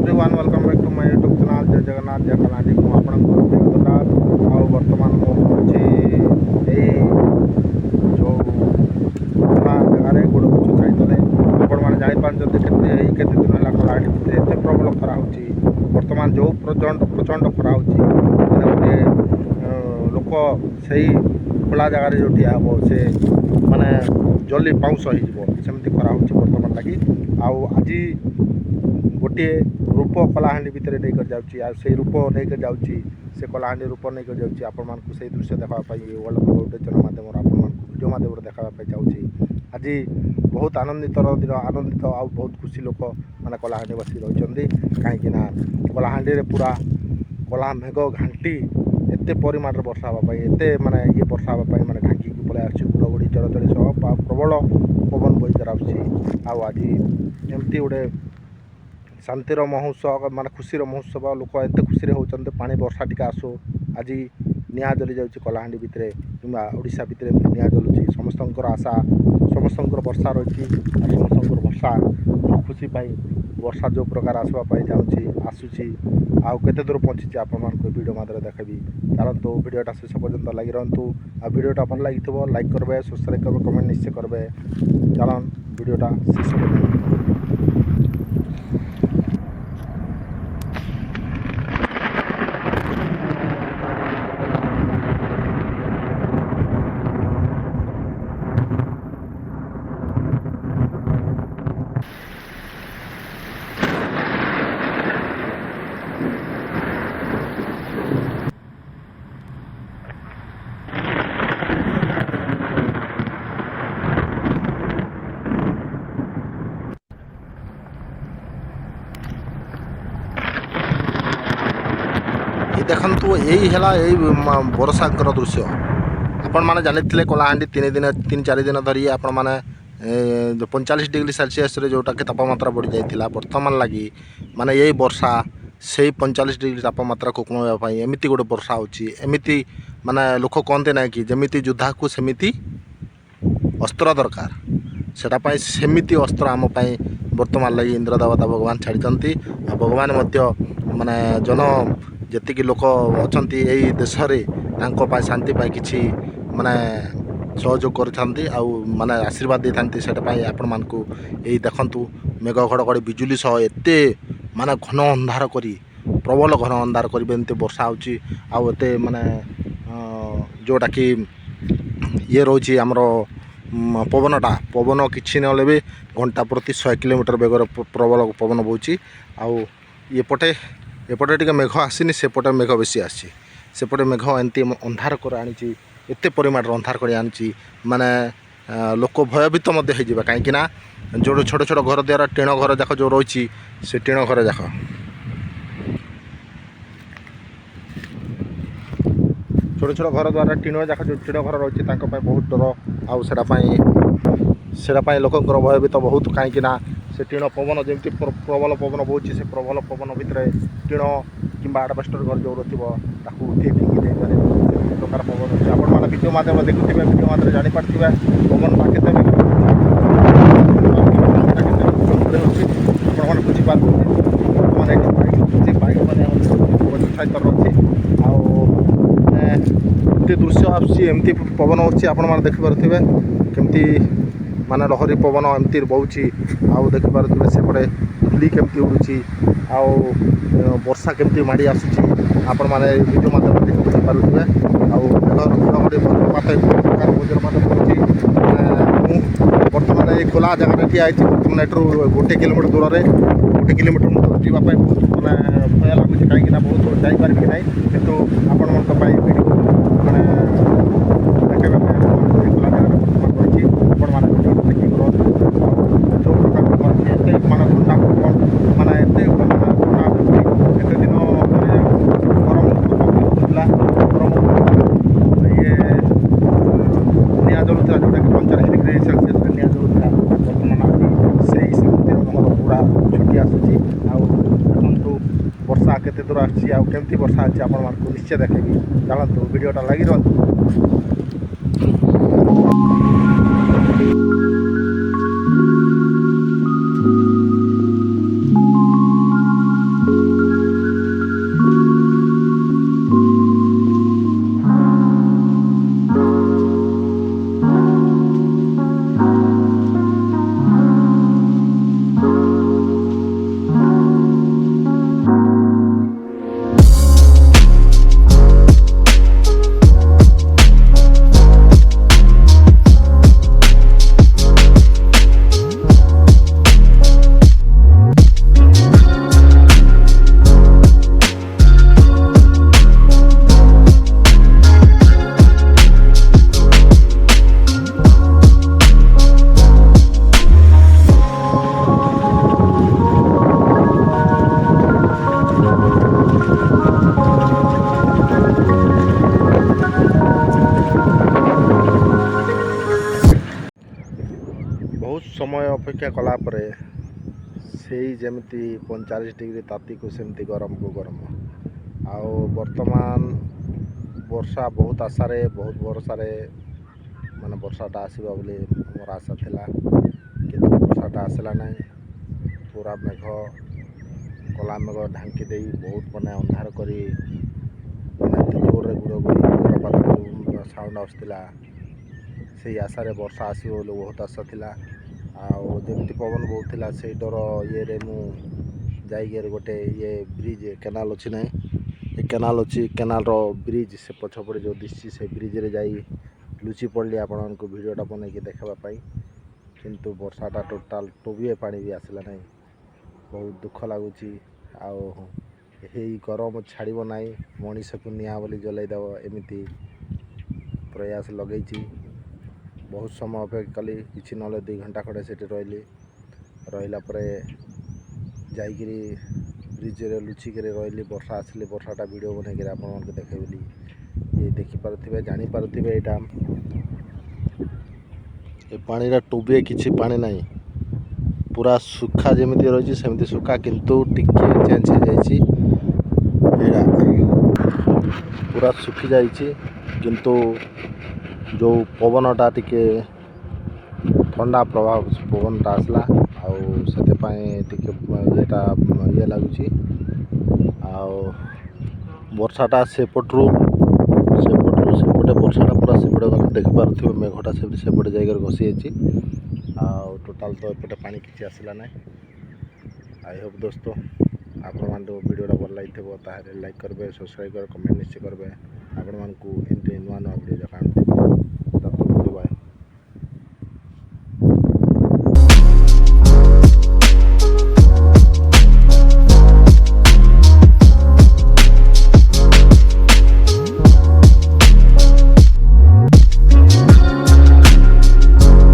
Everyone welcome back to my YouTube channel जय जगन्नाथ जय कलाटी को आपणकर व्यक्तिगत आउ बर्तमान मुझे यही जो जगार गोड़ गच छाई तले आपण मैंने जापारे केते दिन है कलाहांडी भितर एत प्रबल खरा हो बर्तमान जो प्रचंड खरा होते लोक से खोला जगार जो ठिया हे से माने जल्दी पाउंस होमती खरा हो बर्तमान लगी आज गोटे रूप कलाहांडी भितर नहीं जाऊँगी रूप नहीं जाऊँगी से कलाहांडी रूप नहीं जाऊँगी आपण मानक से दृश्य देखापी वर्ल्ड प्रोडक्शन माध्यम आपण मानक भिडियो माध्यम देखापी चाहूँगी आज बहुत आनंदित दिन आनंदित आउ बहुत खुशी लोक मैंने कलाहांडी बस रही कहीं कलाहांडी पूरा कला मेघ घाटी एत परिमाण वर्षा हाँपाई एत माने ये वर्षा हाँपाई माने ढांकी पलि आुड़गुड़ी चढ़चढ़ी सह प्रबल पवन बही कर आज एमती गोटे शांतिर महोत्सव माने खुशीर महोत्सव लोक एत खुशी होती पानी वर्षा टी आसो आज निआ जली जाऊँगी कलाहांडी भितर कि ओडिशा भितर निआ जलुची समस्त आशा समस्त वर्षा रही समस्त वर्षा खुशी पाई वर्षा जो प्रकार आसवाई जाऊँगी आसूसी आउ केते दूर पहुँची आपण मानक वीडियो माध्यम देखेबी चलतु वीडियोटा शेष पर्यंत लगी रहतु आ वीडियोटा भल लगी लाइक करेंगे सब्सक्राइब करेंगे कमेंट निश्चय करेंगे चलन वीडियोटा शेष पर्यंत देखु यही है बरसाकर दृश्य आपण मैंने जानी कलाहांडी तीन चार दिन धरी आपण मैंने 45 डिग्री सेल्सियस जोटा कि तापमात्रा बढ़ी जाता बर्तमान लगी माने यही वर्षा से 45 डिग्री तापमात्रा को कमाई एमती गोटे वर्षा होमती माने लोक कहते ना कि जमीती युद्धा को सेमिति अस्त्र दरकार सेटापाई सेमिति अस्त्र आम बर्तमान लगी इंद्र देवता भगवान छाड़ी भगवान माने जन जेतिकी लोक अच्छा यही देश में शांति किसी माने सहयोग कर माने आशीर्वाद दे था आपण मानक यही देखु मेघ घड़घड़ी बिजुली सह एत माने घन अंधार करी प्रबल घन अंधार करते वर्षा होत माने जोटा कि ये रोचे आमर पवनटा पवन किसी ना भी घंटा प्रति 100 किलोमीटर बेगर प्रबल पवन बोची आउ एपटे टे मेघ आसीनी सेपटे मेघ बेसी आसी सेपटे मेघ एमती अंधार कर आनी एत परिमाण अंधार कर आनी माने लोक भयभीत हो कहीं जो छोट छोट घर द्वारा टीण घर जाक जो रही से टीण घर जाक छोट छोट घर द्वारा टीण जाक जो टीण घर रही बहुत डर आपाई लोक भयभीत बहुत कहीं से टीण पवन जमी प्रबल पवन बोची से प्रबल पवन भितर टीण कि आडबेस्टर घर जो रही उठे फिंगी दे प्रकार पवन अच्छे आपण मैंने वीडियो माध्यम देखुए वीडियो माध्यम जापारे पवन केते आपने बुझीपारे मैंने बाइक मैंने सहित रही दृश्य आमती पवन अच्छी आपण मैंने देखिपे केमती माने लहरी पवन एमती बहुची आउ देखिपे सेपटे धूली केमती उड़ूची आउ वर्षा केमती माड़ी आसूची आपण मैंने वीडियो माध्यम देखिपे आउड़ी प्रकार वज्रपात पड़ुची बर्तमान ये खोला जगह ठिया बर्तमान एठू 1 किलोमीटर दूर से 1 किलोमीटर मत जावाई बहुत मैंने भय लगुच कहीं बहुत जापारि कि ना कितु आपण मान वीडियो मैंने खोला जगह जो प्रकार माने ठंडा माने एत दिन गरम ये निआ जलुला जोटा कि 45 डिग्री सेल्सियस निआ जलुला बर्तमान से समुद्र मोर पूरा छुटी आसूसी आखु वर्षा केते दूर आमती वर्षा अच्छी आपण मानक निश्चय देखेबी चलतु वीडियोटा लगी रहतु। ଅପେକ୍ଷା କଲା ପରେ ସେଇ ଯେମିତି 45 ଡିଗ୍ରୀ ତାତିକୁ ସେମିତି ଗରମକୁ ଗରମ। ଆଉ ବର୍ତ୍ତମାନ ବର୍ଷା ବହୁତ ଆଶାରେ ବହୁତ ଭରସାରେ ମାନେ ବର୍ଷାଟା ଆସିବ ବୋଲି ମୋର ଆଶା ଥିଲା, କିନ୍ତୁ ବର୍ଷାଟା ଆସିଲା ନାହିଁ। ପୁରା ମେଘ କଳା ମେଘ ଢାଙ୍କି ଦେଇ ବହୁତ ମାନେ ଅନ୍ଧାର କରି ମାନେ ଏତେ ଜୋରରେ ଗୁଡ଼ଗୁଡ଼ି ସାଉଣ୍ଡ ଆସୁଥିଲା। ସେଇ ଆଶାରେ ବର୍ଷା ଆସିବ ବୋଲି ବହୁତ ଆଶା ଥିଲା। ଆଉ ଯେମିତି ପବନ ବହୁଥିଲା ସେଇ ଡର ଇଏରେ ମୁଁ ଯାଇକି ଗୋଟେ ବ୍ରିଜ୍ କେନାଲ୍ ଅଛି ନାହିଁ, ଏ କେନାଲ୍ ଅଛି, କେନାଲ୍ର ବ୍ରିଜ୍ ସେ ପଛପଟେ ଯେଉଁ ଦିଶିଛି ସେ ବ୍ରିଜ୍ରେ ଯାଇ ଲୁଚି ପଡ଼ିଲି ଆପଣମାନଙ୍କୁ ଭିଡ଼ିଓଟା ବନେଇକି ଦେଖାଇବା ପାଇଁ। କିନ୍ତୁ ବର୍ଷାଟା ଟୋଟାଲ୍ ଟୋପିଏ ପାଣି ବି ଆସିଲା ନାହିଁ। ବହୁତ ଦୁଃଖ ଲାଗୁଛି। ଆଉ ଏହି ଗରମ ଛାଡ଼ିବ ନାହିଁ, ମଣିଷକୁ ନିଆଁ ବୋଲି ଜଲାଇ ଦେବ ଏମିତି ପ୍ରୟାସ ଲଗେଇଛି। ବହୁତ ସମୟ ଅପେକ୍ଷା କଲି, କିଛି ନହେଲେ 2 ଘଣ୍ଟା ଖଣ୍ଡେ ସେଠି ରହିଲା ପରେ ଯାଇକିରି ବ୍ରିଜ୍ରେ ଲୁଚିକିରି ରହିଲି। ବର୍ଷା ଆସିଲି, ବର୍ଷାଟା ଭିଡ଼ିଓ ବନେଇକିରି ଆପଣମାନଙ୍କୁ ଦେଖେଇଲି। ଇଏ ଦେଖିପାରୁଥିବେ, ଜାଣିପାରୁଥିବେ ଏଇଟା ଏ ପାଣିର ଟୋପିଏ କିଛି ପାଣି ନାହିଁ, ପୁରା ଶୁଖା ଯେମିତି ରହିଛି ସେମିତି ଶୁଖା, କିନ୍ତୁ ଟିକେ ଚେଞ୍ଜ ହେଇଯାଇଛି। ଏଇଟା ପୁରା ଶୁଖିଯାଇଛି, କିନ୍ତୁ ଯେଉଁ ପବନଟା ଟିକେ ଥଣ୍ଡା ପ୍ରଭାବ ପବନଟା ଆସିଲା, ଆଉ ସେଥିପାଇଁ ଟିକେ ଇଏ ଲାଗୁଛି। ଆଉ ବର୍ଷାଟା ସେପଟେ ବର୍ଷାଟା ପୁରା ସେପଟେ ଗଲା, ଦେଖିପାରୁଥିବେ ମେଘଟା ସେପଟେ ଜାଗାରେ ଘଷି ଯାଇଛି। ଆଉ ଟୋଟାଲ୍ ତ ଏପଟେ ପାଣି କିଛି ଆସିଲା ନାହିଁ। ଆଇ ହୋପ୍ ଦୋସ୍ତ ଆପଣମାନଙ୍କୁ ଭିଡ଼ିଓଟା ଭଲ ଲାଗିଥିବ, ତାହେଲେ ଲାଇକ୍ କରିବେ, ସବସ୍କ୍ରାଇବ୍ କରିବେ, କମେଣ୍ଟ ନିଶ୍ଚୟ କରିବେ। ଆପଣମାନଙ୍କୁ ଏମିତି ନୂଆ ନୂଆ ଭିଡ଼ିଓ ଦେଖାନ୍ତୁ।